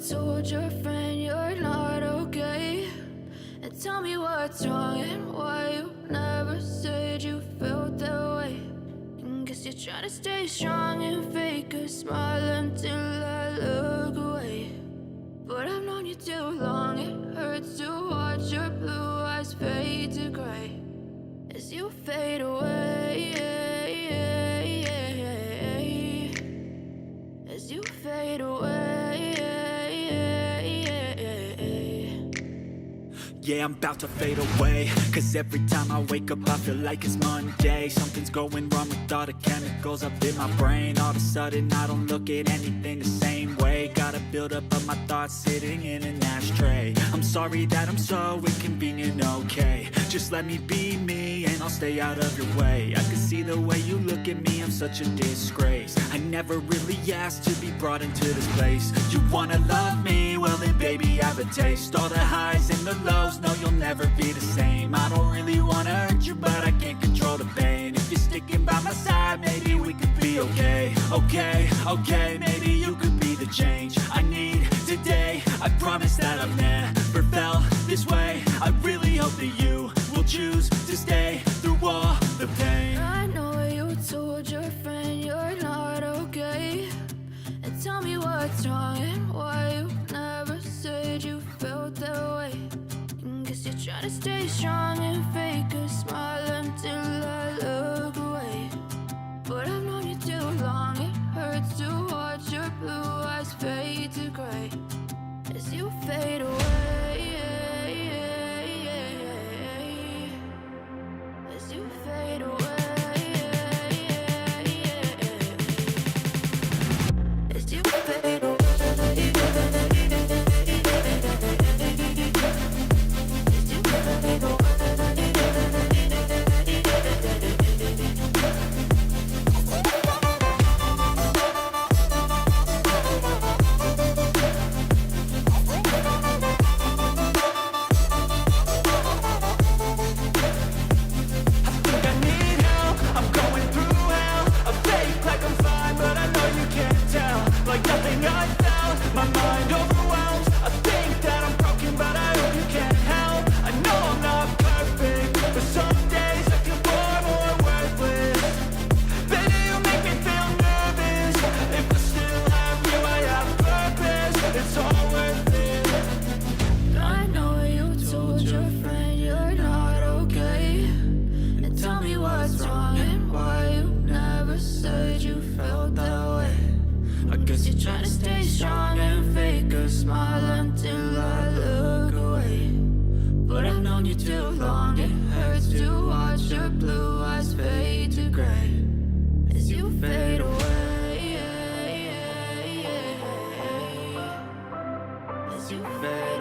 told your friend you're not okay, and tell me what's wrong and why you never said you felt that way. And guess you're trying to stay strong and fake a smile until I look away. But I've known you too long, it hurts to watch your blue eyes fade to gray as you fade away, as you fade away. Yeah, I'm about to fade away, cause every time I wake up I feel like it's Monday. Something's going wrong with all the chemicals up in my brain. All of a sudden I don't look at anything the same way. Gotta build up of my thoughts sitting in an ashtray. I'm sorry that I'm so inconvenient, okay. Just let me be me and I'll stay out of your way. I can see the way you look at me, I'm such a disgrace. I never really asked to be brought into this place. You wanna love me? Well then baby have a taste. All the highs and the lows, no you'll never be the same. I don't really wanna hurt you but I can't control the pain. If you're sticking by my side maybe we could be okay. Okay, maybe you could be the change I need today. I promise that I've never felt this way. I really hope that you will choose to stay through all the pain. I know you told your friend you're not okay, and tell me what's wrong and why you never said you felt that way. And guess you're trying to stay strong and fake a smile until I look away. But I've known you too long, it hurts to watch your blue eyes fade to gray as you fade away, as you fade away, as you fade away. Trying to stay strong and fake a smile until I look away. But I've known you too long, it hurts to watch your blue eyes fade to gray as you fade away, as you fade away.